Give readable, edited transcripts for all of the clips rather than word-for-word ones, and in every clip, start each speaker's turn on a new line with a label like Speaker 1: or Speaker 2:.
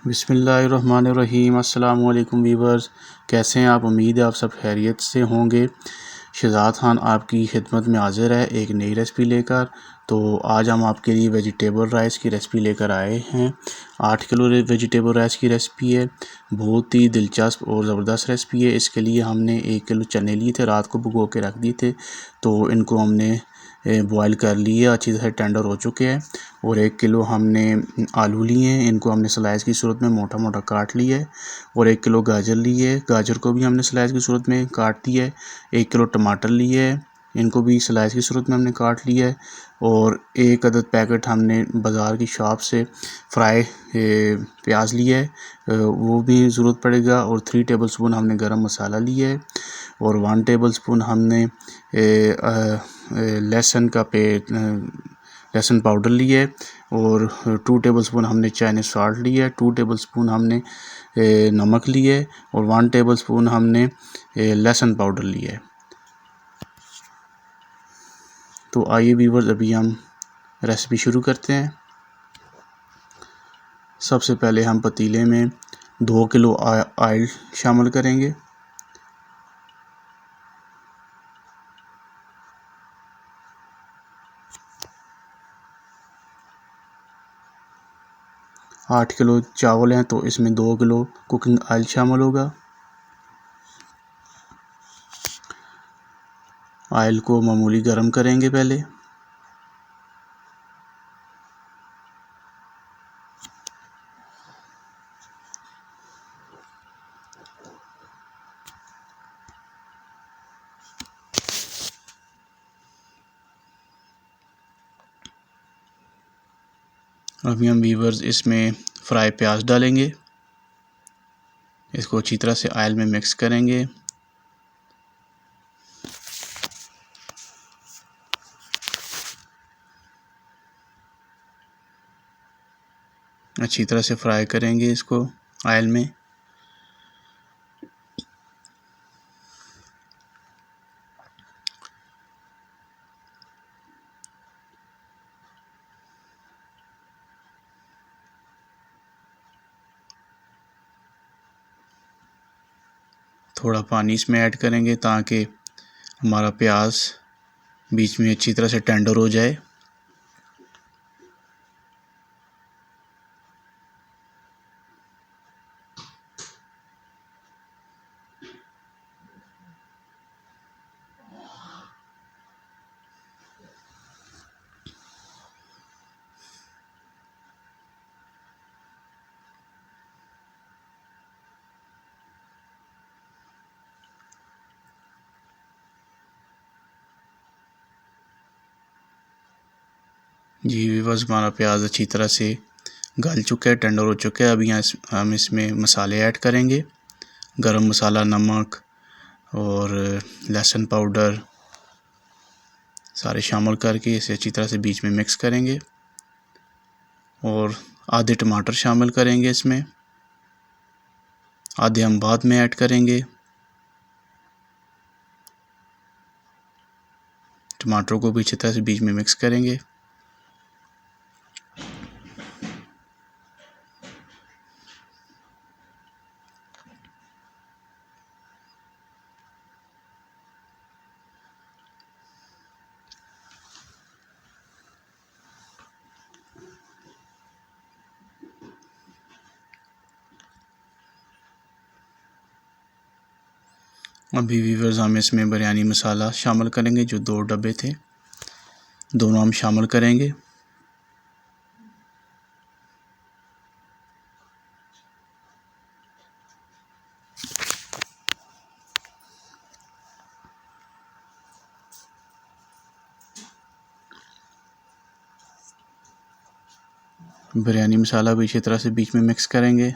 Speaker 1: बिस्मिल्लाहिर्रहमानिर्रहीम। अस्सलामु अलैकुम वीवर्स, कैसे हैं आप? उम्मीद है आप सब खैरियत से होंगे। शहजाद खान आपकी खिदमत में हाज़िर है एक नई रेसिपी लेकर। तो आज हम आपके लिए वेजिटेबल राइस की रेसिपी लेकर आए हैं। 8 किलो वेजिटेबल राइस की रेसिपी है। बहुत ही दिलचस्प और ज़बरदस्त रेसिपी है। इसके लिए हमने 1 किलो चने लिए थे, रात को भिगो के रख दिए थे। तो इनको हमने बॉयल कर लिए, अच्छी तरह टेंडर हो चुके हैं। और 1 किलो हमने आलू लिए हैं, इनको हमने स्लाइस की सूरत में मोटा मोटा काट लिया है। और 1 किलो गाजर लिए है, गाजर को भी हमने स्लाइस की सूरत में काट दिया है। 1 किलो टमाटर लिए है, इनको भी स्लाइस की सूरत में हमने काट लिया है। और 1 अदद पैकेट हमने बाज़ार की शॉप से फ्राई प्याज लिया है, वो भी ज़रूरत पड़ेगा। और 3 टेबल स्पून हमने गरम मसाला लिया है। और 1 टेबल स्पून हमने लहसुन का लहसुन पाउडर लिया है। और 2 टेबल स्पून हमने चाइनीज़ सॉल्ट लिया है। 2 टेबल स्पून हमने नमक लिया है। और 1 टेबल स्पून हमने लहसुन पाउडर लिया है। तो आइए व्यूअर्स, अभी हम रेसिपी शुरू करते हैं। सबसे पहले हम पतीले में 2 किलो ऑयल शामिल करेंगे। आठ किलो चावल हैं तो इसमें 2 किलो कुकिंग ऑयल शामिल होगा। ऑयल को मामूली गर्म करेंगे पहले। अभी हम व्यूअर्स इसमें फ्राई प्याज डालेंगे। इसको अच्छी तरह से ऑयल में मिक्स करेंगे। अच्छी तरह से फ्राई करेंगे इसको ऑयल में। थोड़ा पानी इसमें ऐड करेंगे ताकि हमारा प्याज बीच में अच्छी तरह से टेंडर हो जाए। जी व्यूअर्स, हमारा प्याज अच्छी तरह से गल चुका है, टेंडर हो चुका है। अभी हम इसमें मसाले ऐड करेंगे। गरम मसाला, नमक और लहसुन पाउडर सारे शामिल करके इसे अच्छी तरह से बीच में मिक्स करेंगे। और आधे टमाटर शामिल करेंगे इसमें, आधे हम बाद में ऐड करेंगे। टमाटरों को भी अच्छी तरह से बीच में मिक्स करेंगे। अभी व्यूअर्स हम इसमें बिरयानी मसाला शामिल करेंगे, जो 2 डब्बे थे, दोनों हम शामिल करेंगे। बिरयानी मसाला भी अच्छी तरह से बीच में मिक्स करेंगे।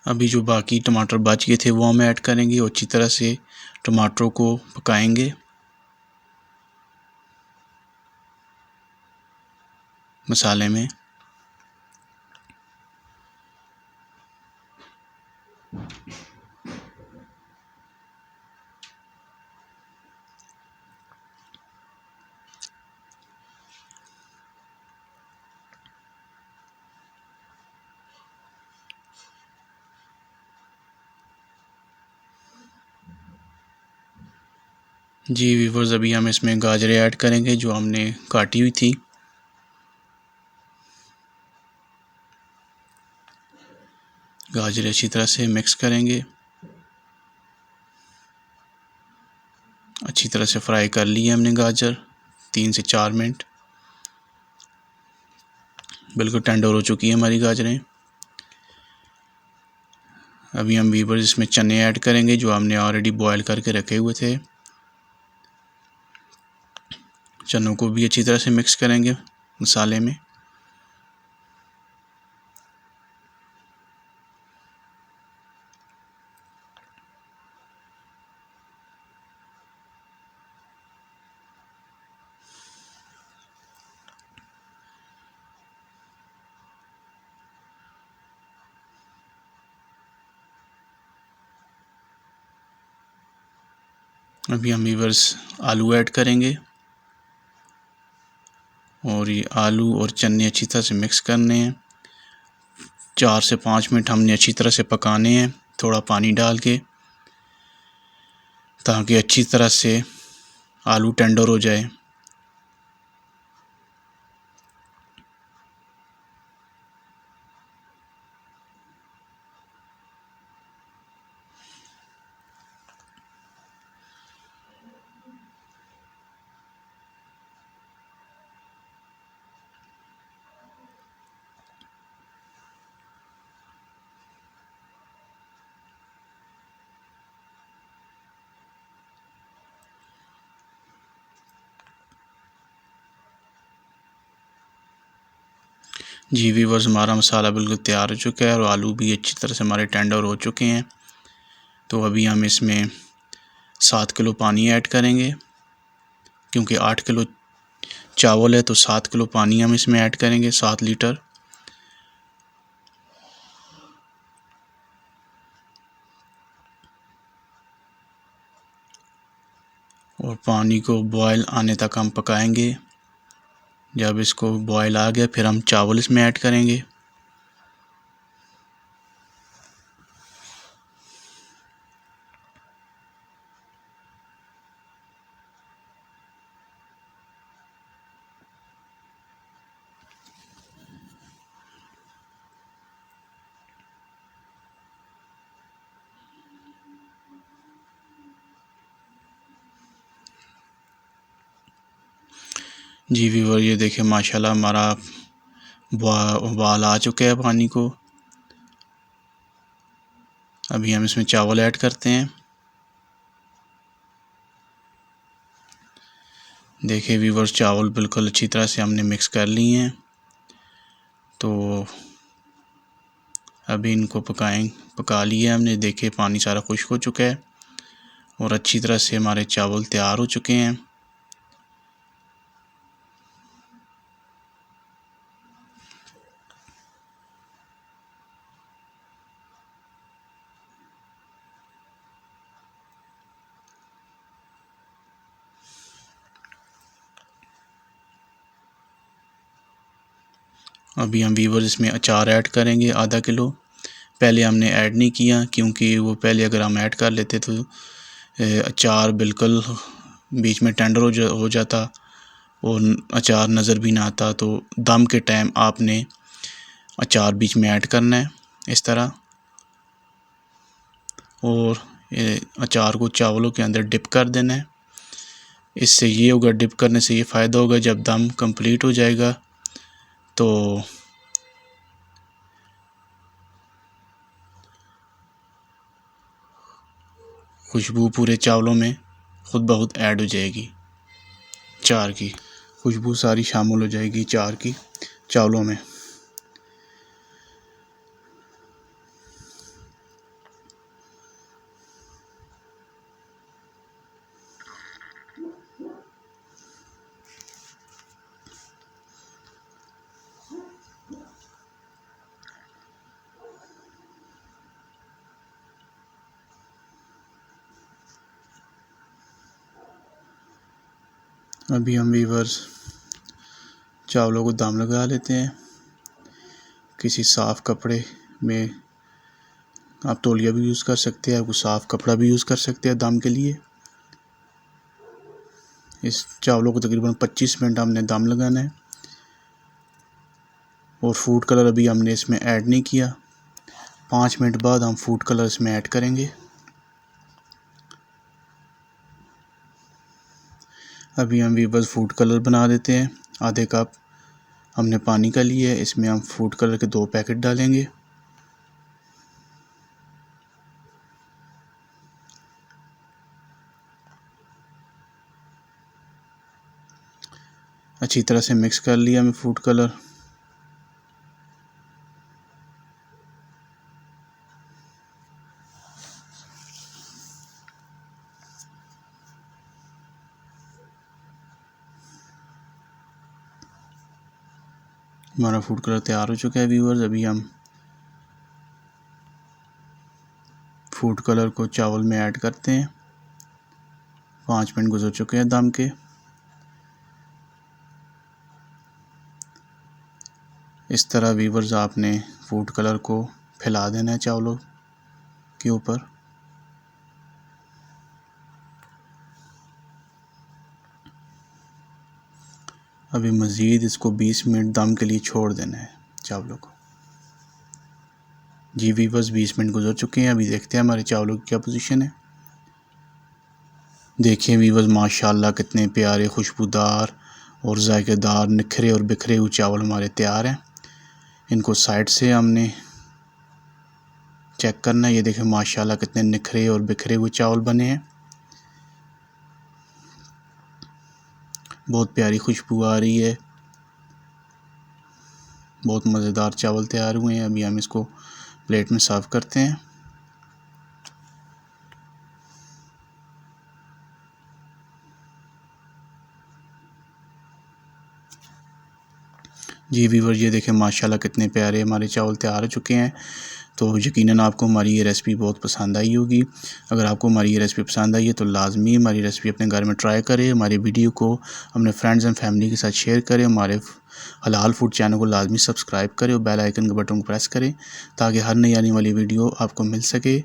Speaker 1: अभी जो बाकी टमाटर बच गए थे वो हम ऐड करेंगे और अच्छी तरह से टमाटरों को पकाएंगे। मसाले में। जी व्यूअर्स, अभी हम इसमें गाजरें ऐड करेंगे जो हमने काटी हुई थी। गाजरें अच्छी तरह से मिक्स करेंगे। अच्छी तरह से फ्राई कर ली है हमने गाजर 3 से 4 मिनट। बिल्कुल टेंडर हो चुकी है हमारी गाजरें। अभी हम व्यूअर्स इसमें चने ऐड करेंगे जो हमने ऑलरेडी बॉयल करके रखे हुए थे। चनों को भी अच्छी तरह से मिक्स करेंगे मसाले में। अभी हम व्यूअर्स आलू ऐड करेंगे और ये आलू और चने अच्छी तरह से मिक्स करने हैं। 4 से 5 मिनट हमने अच्छी तरह से पकाने हैं, थोड़ा पानी डाल के, ताकि अच्छी तरह से आलू टेंडर हो जाए। जी व्यूअर्स, हमारा मसाला बिल्कुल तैयार हो चुका है और आलू भी अच्छी तरह से हमारे टेंडर हो चुके हैं। तो अभी हम इसमें 7 किलो पानी ऐड करेंगे, क्योंकि 8 किलो चावल है तो 7 किलो पानी हम इसमें ऐड करेंगे, 7 लीटर। और पानी को बॉयल आने तक हम पकाएंगे। जब इसको बॉयल आ गया फिर हम चावल इसमें ऐड करेंगे। जी व्यूअर, ये देखिए माशाल्लाह हमारा उबाल आ चुका है पानी को। अभी हम इसमें चावल ऐड करते हैं। देखिए व्यूअर्स, चावल बिल्कुल अच्छी तरह से हमने मिक्स कर लिए हैं। तो अभी इनको पका लिया हमने। देखिए पानी सारा खुश्क हो चुका है और अच्छी तरह से हमारे चावल तैयार हो चुके हैं। अभी हम व्यूअर्स इसमें अचार ऐड करेंगे आधा किलो। पहले हमने ऐड नहीं किया, क्योंकि वो पहले अगर हम ऐड कर लेते तो अचार बिल्कुल बीच में टेंडर हो जाता और अचार नज़र भी ना आता। तो दम के टाइम आपने अचार बीच में ऐड करना है इस तरह, और अचार को चावलों के अंदर डिप कर देना है। इससे ये होगा, डिप करने से ये फ़ायदा होगा, जब दम कंप्लीट हो जाएगा तो खुशबू पूरे चावलों में खुद ब खुद ऐड हो जाएगी। चार की खुशबू सारी शामिल हो जाएगी चार की चावलों में। अभी हम वीवर्स चावलों को दम लगा लेते हैं। किसी साफ़ कपड़े में, आप तौलिया भी यूज़ कर सकते हैं, आपको साफ़ कपड़ा भी यूज़ कर सकते हैं दम के लिए। इस चावलों को तकरीबन 25 मिनट हमने दम लगाना है। और फूड कलर अभी हमने इसमें ऐड नहीं किया, 5 मिनट बाद हम फूड कलर इसमें ऐड करेंगे। अभी हम वीवर्स फूड कलर बना देते हैं। आधे कप हमने पानी का लिया है, इसमें हम फूड कलर के 2 पैकेट डालेंगे। अच्छी तरह से मिक्स कर लिया हमें फूड कलर। हमारा फूड कलर तैयार हो चुका है व्यूअर्स। अभी हम फूड कलर को चावल में ऐड करते हैं। 5 मिनट गुजर चुके हैं दम के। इस तरह व्यूअर्स आपने फूड कलर को फैला देना है चावलों के ऊपर। अभी मज़ीद इसको 20 मिनट दम के लिए छोड़ देना है चावलों को। जी व्यूअर्स 20 मिनट गुजर चुके हैं। अभी देखते हैं हमारे चावलों की क्या पोजीशन है। देखिए व्यूअर्स माशाल्लाह कितने प्यारे, खुशबूदार और जायकेदार, निखरे और बिखरे हुए चावल हमारे तैयार हैं। इनको साइड से हमने चेक करना है। ये देखें माशाल्लाह कितने निखरे और बिखरे हुए चावल बने हैं। बहुत प्यारी खुशबू आ रही है, बहुत मज़ेदार चावल तैयार हुए हैं। अभी हम इसको प्लेट में सर्व करते हैं। जी व्यूअर्स ये देखें माशाल्लाह कितने प्यारे हमारे चावल तैयार हो चुके हैं। तो यकीनन आपको हमारी ये रेसिपी बहुत पसंद आई होगी। अगर आपको हमारी ये रेसिपी पसंद आई है तो लाजमी हमारी रेसिपी अपने घर में ट्राई करें। हमारी वीडियो को अपने फ्रेंड्स एंड फैमिली के साथ शेयर करें। हमारे हलाल फूड चैनल को लाजमी सब्सक्राइब करें और बेल आइकन के बटन को प्रेस करें ताकि हर नई आने वाली वीडियो आपको मिल सके।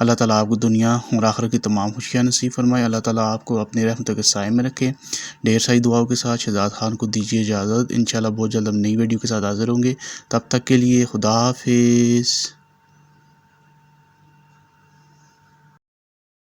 Speaker 1: अल्लाह ताला आपको दुनिया और आखिरत की तमाम खुशियाँ नसीब फरमाए। अल्लाह ताला आपको अपनी रहमतों के साए में रखे। ढेर सारी दुआओं के साथ शहजाद खान को दीजिए इजाज़त। इंशाल्लाह बहुत जल्द हम नई वीडियो के साथ हाज़िर होंगे। तब तक के लिए खुदा हाफिज़।